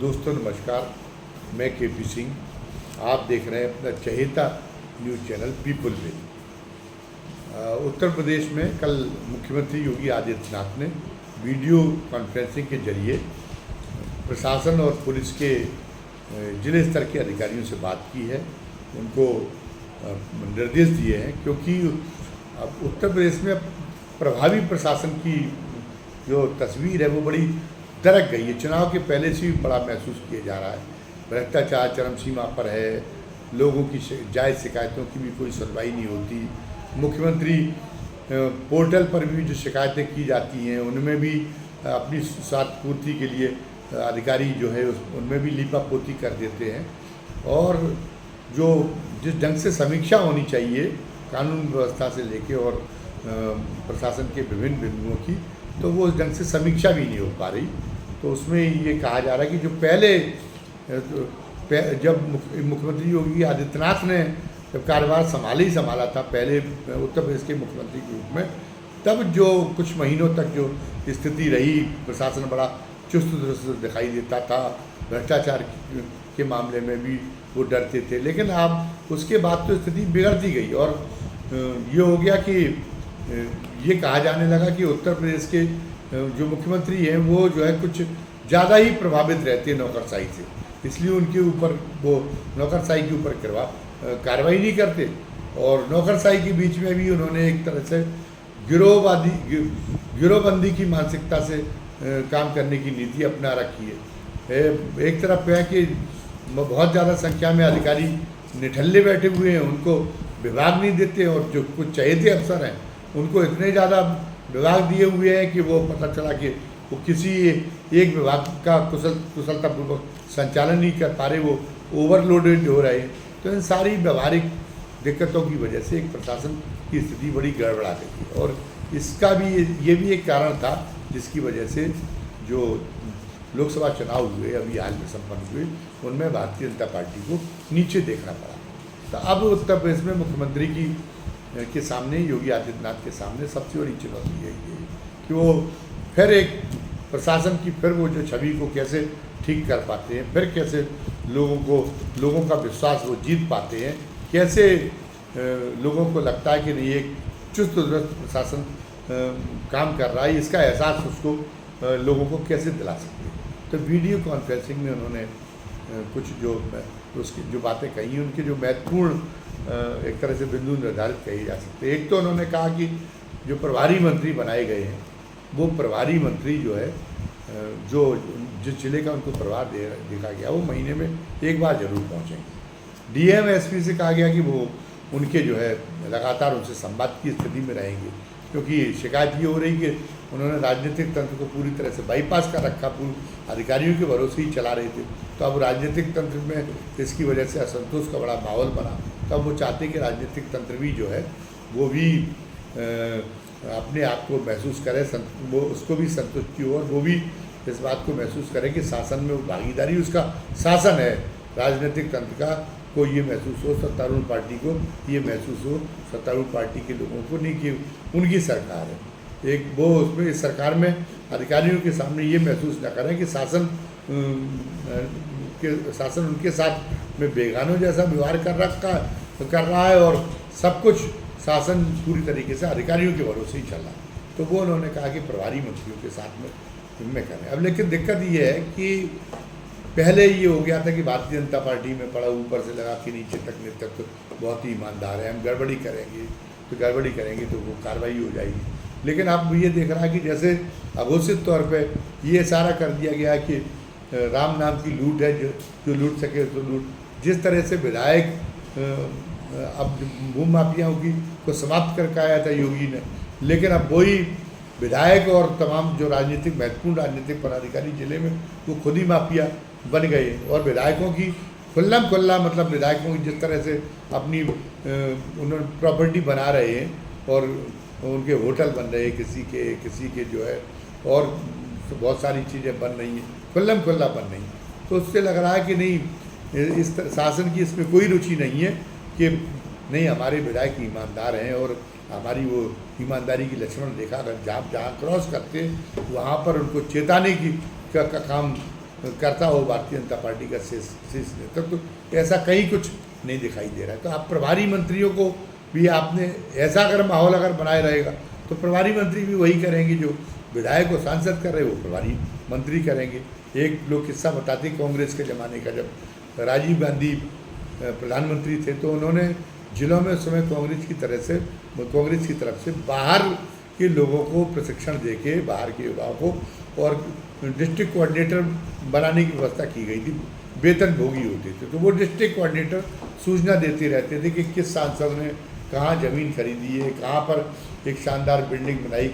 दोस्तों नमस्कार, मैं केपी सिंह। आप देख रहे हैं अपना चहेता न्यूज़ चैनल पीपल वे। उत्तर प्रदेश में कल मुख्यमंत्री योगी आदित्यनाथ ने वीडियो कॉन्फ्रेंसिंग के जरिए प्रशासन और पुलिस के जिले स्तर के अधिकारियों से बात की है। उनको निर्देश दिए हैं क्योंकि अब उत्तर प्रदेश में प्रभावी प्रशासन की जो तस्वीर है वो बड़ी दरक गई है। चुनाव के पहले से भी बड़ा महसूस किया जा रहा है। भ्रष्टाचार चरम सीमा पर है, लोगों की जायज़ शिकायतों की भी कोई सुनवाई नहीं होती। मुख्यमंत्री पोर्टल पर भी जो शिकायतें की जाती हैं उनमें भी अपनी स्वार्थ पूर्ति के लिए अधिकारी जो है उनमें भी लीपापोती कर देते हैं। और जो जिस ढंग से समीक्षा होनी चाहिए कानून व्यवस्था से लेके और प्रशासन के विभिन्न बिंदुओं की, तो वो उस ढंग से समीक्षा भी नहीं हो पा रही। तो उसमें ये कहा जा रहा है कि जो पहले जब मुख्यमंत्री योगी आदित्यनाथ ने जब कार्यभार संभाला था पहले उत्तर प्रदेश के मुख्यमंत्री के रूप में, तब जो कुछ महीनों तक जो स्थिति रही, प्रशासन बड़ा चुस्त दुरुस्त दिखाई देता था। भ्रष्टाचार के मामले में भी वो डरते थे, लेकिन अब उसके बाद तो स्थिति बिगड़ती गई और ये हो गया कि ये कहा जाने लगा कि उत्तर प्रदेश के जो मुख्यमंत्री हैं वो जो है कुछ ज़्यादा ही प्रभावित रहते हैं नौकरशाही से, इसलिए उनके ऊपर वो नौकरशाही के ऊपर कार्रवाई नहीं करते। और नौकरशाही के बीच में भी उन्होंने एक तरह से गिरोहबंदी की मानसिकता से काम करने की नीति अपना रखी है। एक तरफ है कि बहुत ज़्यादा संख्या में अधिकारी निठल्ले बैठे हुए हैं, उनको विभाग नहीं देते, और जो कुछ चहेते अफसर हैं उनको इतने ज़्यादा विभाग दिए हुए हैं कि वो पता चला कि वो किसी एक विभाग का कुशलतापूर्वक संचालन नहीं कर पा रहे, वो ओवरलोडेड हो रहे हैं। तो इन सारी व्यवहारिक दिक्कतों की वजह से एक प्रशासन की स्थिति बड़ी गड़बड़ा गई है। और इसका भी ये भी एक कारण था जिसकी वजह से जो लोकसभा चुनाव हुए अभी हाल में संपन्न हुए उनमें भारतीय जनता पार्टी को नीचे देखना पड़ा। तो अब उत्तर प्रदेश में मुख्यमंत्री के सामने, योगी आदित्यनाथ के सामने सबसे बड़ी चुनौती यही है कि वो फिर एक प्रशासन की फिर वो जो छवि को कैसे ठीक कर पाते हैं, फिर कैसे लोगों का विश्वास वो जीत पाते हैं, कैसे लोगों को लगता है कि नहीं एक चुस्त दुरुस्त प्रशासन काम कर रहा है, इसका एहसास उसको लोगों को कैसे दिला सकते हैं। तो वीडियो कॉन्फ्रेंसिंग में उन्होंने कुछ उसकी जो बातें कही हैं उनके जो महत्वपूर्ण एक तरह से बिंदु निर्धारित कहे जा सकते हैं। एक तो उन्होंने कहा कि जो प्रभारी मंत्री बनाए गए हैं वो प्रभारी मंत्री जो है जो जिस जिले का उनको प्रभार देखा गया वो महीने में एक बार जरूर पहुँचेंगे। डीएम एसपी से कहा गया कि वो उनके जो है लगातार उनसे संवाद की स्थिति में रहेंगे, क्योंकि शिकायत ये हो रही कि उन्होंने राजनीतिक तंत्र को पूरी तरह से बाईपास कर रखा, पूर्व अधिकारियों के भरोसे ही चला रहे थे। तो अब राजनीतिक तंत्र में इसकी वजह से असंतोष का बड़ा माहौल बना। तो अब वो चाहते कि राजनीतिक तंत्र भी जो है वो भी अपने आप को महसूस करे, वो उसको भी संतुष्टि हो और वो भी इस बात को महसूस करे कि शासन में वो भागीदारी उसका शासन है। राजनीतिक तंत्र का को ये महसूस हो, सत्तारूढ़ पार्टी को ये महसूस हो, सत्तारूढ़ पार्टी के लोगों को नहीं कि उनकी सरकार है। एक वो उसमें इस सरकार में अधिकारियों के सामने ये महसूस न करें कि शासन उनके साथ में बेगानों जैसा व्यवहार कर रहा है और सब कुछ शासन पूरी तरीके से अधिकारियों के भरोसे ही चल रहा है। तो वो उन्होंने कहा कि प्रभारी मंत्रियों के साथ में करें। अब लेकिन दिक्कत ये है कि पहले ये हो गया था कि भारतीय जनता पार्टी में पड़ा ऊपर से लगा कि नीचे तक नेतृत्व बहुत ही ईमानदार है, हम गड़बड़ी करेंगे तो वो कार्रवाई हो जाएगी। लेकिन अब ये देख रहा है कि जैसे अघोषित तौर पे ये सारा कर दिया गया कि राम नाम की लूट है, जो लूट सके तो लूट। जिस तरह से विधायक अब भूमि माफियाओं को समाप्त करके आया था योगी ने, लेकिन अब वही विधायक और तमाम जो महत्वपूर्ण राजनीतिक पदाधिकारी जिले में वो खुद ही माफिया बन गए। और विधायकों की खुल्ला मतलब विधायकों की जिस तरह से अपनी उन्होंने प्रॉपर्टी बना रहे हैं और उनके होटल बन रहे हैं किसी के जो है, और बहुत सारी चीज़ें बन रही हैं, खुल्ला बन रही हैं। तो उससे लग रहा है कि नहीं इस शासन की इसमें कोई रुचि नहीं है कि नहीं हमारे विधायक ईमानदार हैं और हमारी वो ईमानदारी की लक्ष्मण रेखा अगर जहाँ क्रॉस करते वहाँ पर उनको चेताने का काम करता हो भारतीय जनता पार्टी का शीर्ष नेतृत्व, तो ऐसा कहीं कुछ नहीं दिखाई दे रहा है। तो आप प्रभारी मंत्रियों को भी आपने ऐसा अगर माहौल अगर बनाए रहेगा तो प्रभारी मंत्री भी वही करेंगे जो विधायक और सांसद कर रहे वो प्रभारी मंत्री करेंगे। एक लोग किस्सा बताते कांग्रेस के ज़माने का, जब राजीव गांधी प्रधानमंत्री थे तो उन्होंने जिलों में उस समय कांग्रेस की तरफ से बाहर के लोगों को प्रशिक्षण देके, बाहर के युवाओं को और डिस्ट्रिक्ट कोऑर्डिनेटर बनाने की व्यवस्था की गई थी, वेतन भोगी होते थे। तो वो डिस्ट्रिक्ट कोऑर्डिनेटर सूचना देते रहते थे कि किस सांसद ने कहाँ ज़मीन खरीदी है, कहाँ पर एक शानदार बिल्डिंग बनाई,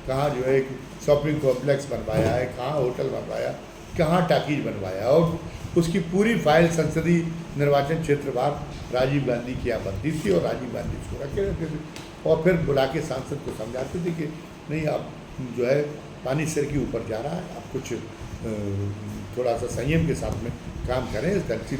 कहाँ जो है एक शॉपिंग कॉम्प्लेक्स बनवाया है, कहाँ होटल बनवाया, कहाँ टाकीज बनवाया, और उसकी पूरी फाइल संसदीय निर्वाचन क्षेत्रवार राजीव गांधी की यहाँ बनती थी और राजीव गांधी उसको रखे रहते थे और फिर बुला के सांसद को समझाते थे कि नहीं, आप जो है पानी सिर के ऊपर जा रहा है, आप कुछ थोड़ा सा संयम के साथ में काम करें, इस ढंग से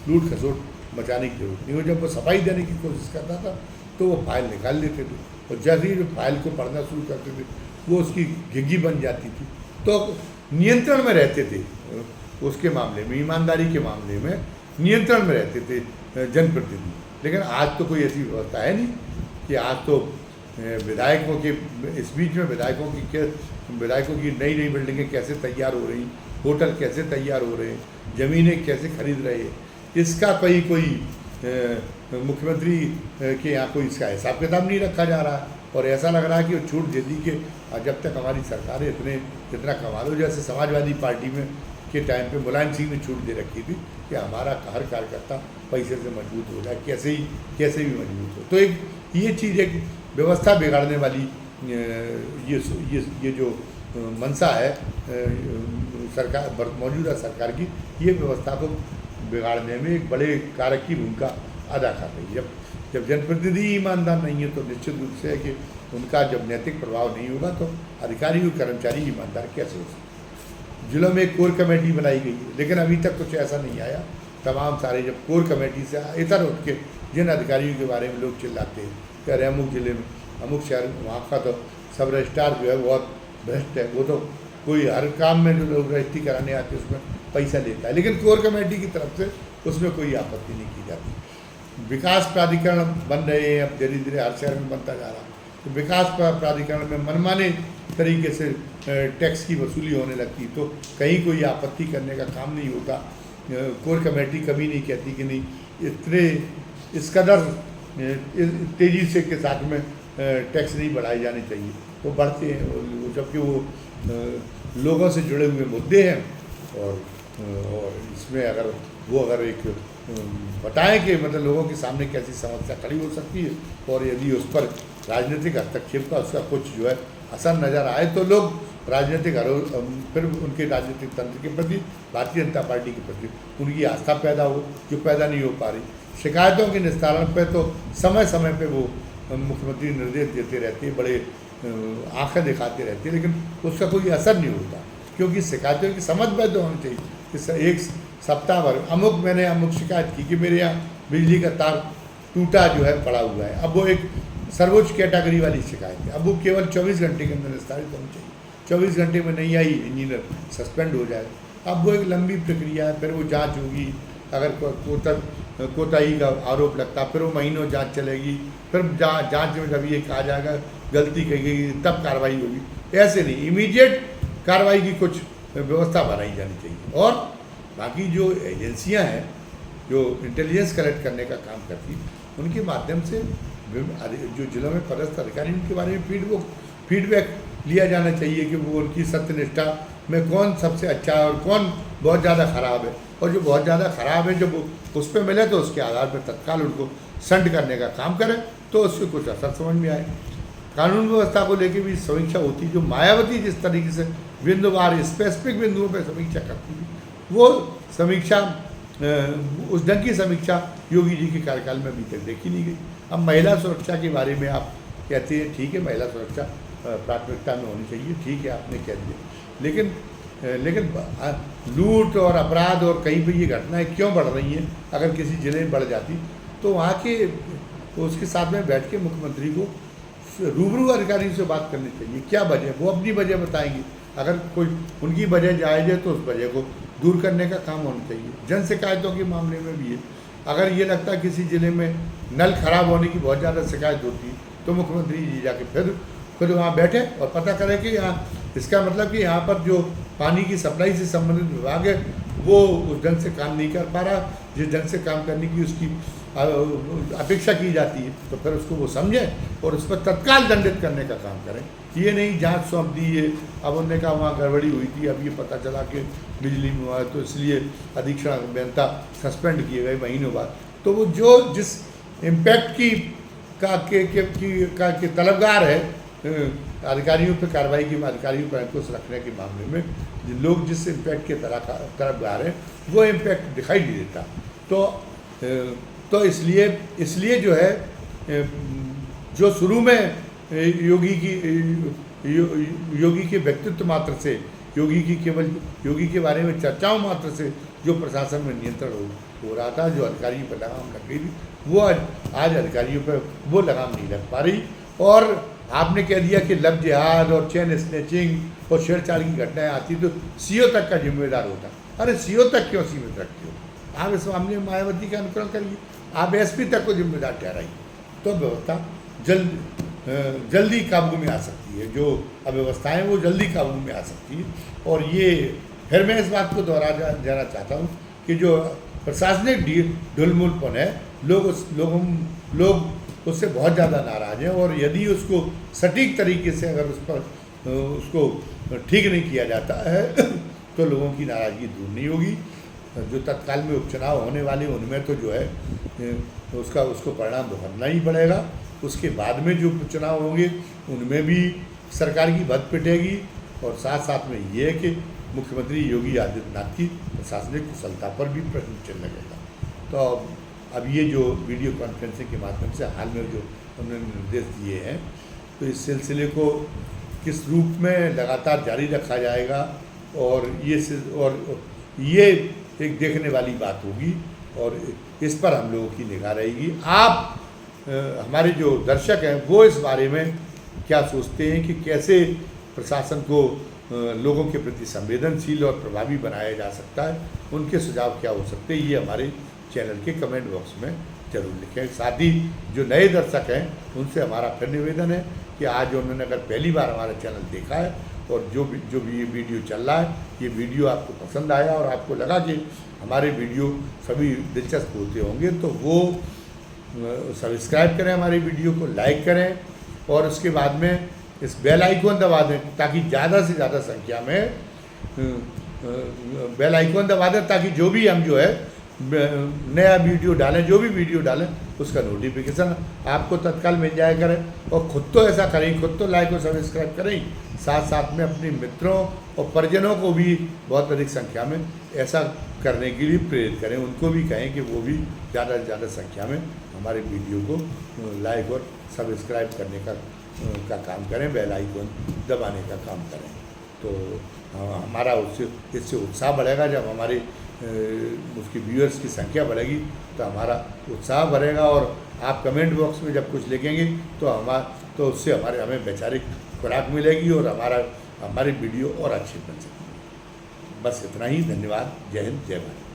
लूट खसोट मचाने की जरूरत नहीं हो। जब वो सफाई देने की कोशिश करता था तो वो फाइल निकाल लेते थे और जैसे ही फाइल को पढ़ना शुरू करते थे वो उसकी घिघी बन जाती थी। तो नियंत्रण में रहते थे, उसके मामले में, ईमानदारी के मामले में नियंत्रण में रहते थे जनप्रतिनिधि। लेकिन आज तो कोई ऐसी व्यवस्था है नहीं कि आज तो विधायकों के इस बीच में विधायकों की नई नई बिल्डिंगें कैसे तैयार हो रही, होटल कैसे तैयार हो रहे हैं, ज़मीनें कैसे खरीद रहे हैं, इसका कोई मुख्यमंत्री के यहाँ कोई इसका हिसाब किताब नहीं रखा जा रहा है। और ऐसा लग रहा है कि वो छूट दे दी कि जब तक हमारी सरकारें जितना कमा लो, जैसे समाजवादी पार्टी में के टाइम पे मुलायम सिंह ने छूट दे रखी थी कि हमारा हर कार्यकर्ता पैसे से मजबूत हो जाए, कैसे भी मजबूत हो। तो एक ये चीज़ एक व्यवस्था बिगाड़ने वाली ये जो मंशा है मौजूदा सरकार की, ये व्यवस्था को बिगाड़ने में एक बड़े कारक की भूमिका अदा कर रही है। जब जनप्रतिनिधि ईमानदार नहीं है तो निश्चित रूप से है कि उनका जब नैतिक प्रभाव नहीं होगा तो अधिकारी और कर्मचारी ईमानदार कैसे हो सकते। जिलों में एक कोर कमेटी बनाई गई है, लेकिन अभी तक कुछ ऐसा नहीं आया। तमाम सारे जब कोर कमेटी से इधर उठ के जिन अधिकारियों के बारे में लोग चिल्लाते हैं कि अरे अमुक जिले में, अमुक शहर में, वहाँ का तो सब रजिस्ट्रार जो है बहुत भ्रष्ट है, वो तो कोई हर काम में जो लोग रजिस्ट्री कराने आते हैं उसमें पैसा लेता है, लेकिन कोर कमेटी की तरफ से उसमें कोई आपत्ति नहीं की जाती। विकास प्राधिकरण बन रहे हैं, अब धीरे धीरे हर शहर में बनता जा रहा है। तो विकास प्राधिकरण में मनमाने तरीके से टैक्स की वसूली होने लगती, तो कहीं कोई आपत्ति करने का काम नहीं होता। कोर कमेटी कभी नहीं कहती कि नहीं इस कदर तेज़ी से के साथ में टैक्स नहीं बढ़ाए जाने चाहिए, वो बढ़ते हैं, जबकि वो लोगों से जुड़े हुए मुद्दे हैं। और इसमें अगर एक बताएं कि मतलब लोगों के सामने कैसी समस्या खड़ी हो सकती है और यदि उस पर राजनीतिक हस्तक्षेप का उसका कुछ जो है असर नज़र आए तो लोग फिर उनके राजनीतिक तंत्र के प्रति, भारतीय जनता पार्टी के प्रति उनकी आस्था पैदा हो, जो पैदा नहीं हो पा रही। शिकायतों के निस्तारण पे तो समय समय पे वो मुख्यमंत्री निर्देश देते रहते हैं, बड़े आंखें दिखाते रहते हैं, लेकिन उसका कोई असर नहीं होता, क्योंकि शिकायतों की समझ पैदा होनी चाहिए कि एक सप्ताह भर मैंने अमुक शिकायत की कि मेरे यहाँ बिजली का तार टूटा जो है पड़ा हुआ है। अब वो एक सर्वोच्च कैटेगरी वाली शिकायत है, अब वो केवल 24 घंटे के अंदर निस्तारित होनी चाहिए। 24 घंटे में नहीं आई, इंजीनियर सस्पेंड हो जाएगा। अब वो एक लंबी प्रक्रिया है, फिर वो जांच होगी, अगर कोताही का आरोप लगता फिर वो महीनों जांच चलेगी, फिर जांच में जब ये कहा जाएगा गलती कही गई तब कार्रवाई होगी। ऐसे नहीं, इमीडिएट कार्रवाई की कुछ व्यवस्था बनाई जानी चाहिए। और बाकी जो एजेंसियां हैं जो इंटेलिजेंस कलेक्ट करने का काम करती, उनके माध्यम से जो जिलों में पदस्थ अधिकारी उनके बारे में फीडबैक लिया जाना चाहिए कि वो उनकी सत्यनिष्ठा में कौन सबसे अच्छा है और कौन बहुत ज़्यादा ख़राब है। और जो बहुत ज़्यादा ख़राब है जब उस पर मिले तो उसके आधार पर तत्काल उनको संड करने का काम करें तो उससे कुछ असर समझ में आए। कानून व्यवस्था को लेकर भी समीक्षा होती, जो मायावती जिस तरीके से बिंदुवार स्पेसिफिक बिंदुओं पर समीक्षा करती थी, वो समीक्षा उस ढंग की समीक्षा योगी जी के कार्यकाल में अभी तक देखी नहीं गई। अब महिला सुरक्षा के बारे में आप कहते हैं ठीक है, महिला सुरक्षा प्राथमिकता में होनी चाहिए, ठीक है, आपने कह दिया, लेकिन लूट और अपराध और कहीं भी ये घटनाएं क्यों बढ़ रही हैं? अगर किसी जिले में बढ़ जाती तो वहाँ के उसके साथ में बैठ के मुख्यमंत्री को रूबरू अधिकारियों से बात करनी चाहिए, क्या वजह, वो अपनी वजह बताएंगे। अगर कोई उनकी वजह जायज़ है तो उस वजह को दूर करने का काम होना चाहिए। जन शिकायतों के मामले में भी है, अगर ये लगता है किसी ज़िले में नल खराब होने की बहुत ज़्यादा शिकायत होती है तो मुख्यमंत्री जी जाके फिर वहाँ बैठे और पता करें कि यहाँ, इसका मतलब कि यहाँ पर जो पानी की सप्लाई से संबंधित विभाग है वो उस ढंग से काम नहीं कर पा रहा जिस ढंग से काम करने की उसकी अपेक्षा की जाती है, तो फिर उसको वो समझें और उस पर तत्काल दंडित करने का काम करें। ये नहीं जांच सौंप दी है, अब उन्होंने कहा वहाँ गड़बड़ी हुई थी, अब ये पता चला कि बिजली में हुआ है तो इसलिए अधीक्षण अभियंता सस्पेंड किए गए महीनों बाद। तो वो जो जिस इम्पैक्ट की तलबगार है अधिकारियों पर कार्रवाई की, अधिकारियों पर अंकुश रखने के मामले में लोग जिस इम्पैक्ट के तरफदार हैं वो इम्पैक्ट दिखाई नहीं देता। तो इसलिए जो है जो शुरू में योगी के व्यक्तित्व मात्र से, योगी के बारे में चर्चाओं मात्र से जो प्रशासन में नियंत्रण हो रहा था, जो अधिकारियों पर लगाम लग गई थी, वो आज अधिकारियों पर वो लगाम नहीं लग पा रही। और आपने कह दिया कि लव जिहाद और चेन स्नैचिंग और छेड़छाड़ की घटनाएं आती तो सीओ तक का जिम्मेदार होता। अरे सीओ तक क्यों सीमित रखते हो? आप इस मामले में मायावती का अनुकरण करिए, आप एसपी तक को जिम्मेदार ठहराइए, तो व्यवस्था जल्दी काबू में आ सकती है। जो अव्यवस्थाएं वो जल्दी काबू में आ सकती है। और ये फिर मैं इस बात को दोहरा जाना चाहता हूँ कि जो प्रशासनिक ढुलमुलपन है, लोग उससे बहुत ज़्यादा नाराज़ हैं और यदि उसको सटीक तरीके से अगर उसको ठीक नहीं किया जाता है तो लोगों की नाराज़गी दूर नहीं होगी। जो तत्काल में उपचुनाव होने वाले उनमें तो जो है उसको परिणाम भुगतना ही पड़ेगा। उसके बाद में जो उपचुनाव होंगे उनमें भी सरकार की भद पिटेगी और साथ साथ में ये है कि मुख्यमंत्री योगी आदित्यनाथ की प्रशासनिक कुशलता पर भी प्रश्न चिन्ह लगेगा। तो अब ये जो वीडियो कॉन्फ्रेंसिंग के माध्यम से हाल में जो उन्होंने निर्देश दिए हैं, तो इस सिलसिले को किस रूप में लगातार जारी रखा जाएगा और ये एक देखने वाली बात होगी और इस पर हम लोगों की निगाह रहेगी। आप हमारे जो दर्शक हैं वो इस बारे में क्या सोचते हैं कि कैसे प्रशासन को लोगों के प्रति संवेदनशील और प्रभावी बनाया जा सकता है, उनके सुझाव क्या हो सकते हैं, ये हमारे चैनल के कमेंट बॉक्स में जरूर लिखें। साथ ही जो नए दर्शक हैं उनसे हमारा फिर निवेदन है कि आज उन्होंने अगर पहली बार हमारा चैनल देखा है और जो भी ये वीडियो चल रहा है, ये वीडियो आपको पसंद आया और आपको लगा कि हमारे वीडियो सभी दिलचस्प होते होंगे, तो वो सब्सक्राइब करें, हमारी वीडियो को लाइक करें और उसके बाद में इस बेल आइकॉन दबा दें ताकि ज़्यादा से ज़्यादा संख्या में बेल आइकॉन दबा दें ताकि जो भी हम जो है नया वीडियो डालें, जो भी वीडियो डालें उसका नोटिफिकेशन आपको तत्काल मिल जाया करें। और ख़ुद तो ऐसा करें, खुद तो लाइक और सब्सक्राइब करें, साथ साथ में अपने मित्रों और परिजनों को भी बहुत अधिक संख्या में ऐसा करने के लिए प्रेरित करें। उनको भी कहें कि वो भी ज़्यादा से ज़्यादा संख्या में हमारे वीडियो को लाइक और सब्सक्राइब करने का काम करें, बेल आइकन दबाने का काम करें। तो हमारा इससे उत्साह बढ़ेगा। जब हमारे उसकी व्यूअर्स की संख्या बढ़ेगी तो हमारा उत्साह बढ़ेगा और आप कमेंट बॉक्स में जब कुछ लिखेंगे तो उससे हमें वैचारिक खुराक मिलेगी और हमारी वीडियो और अच्छी बन सकती है। बस इतना ही। धन्यवाद। जय हिंद, जय भारत।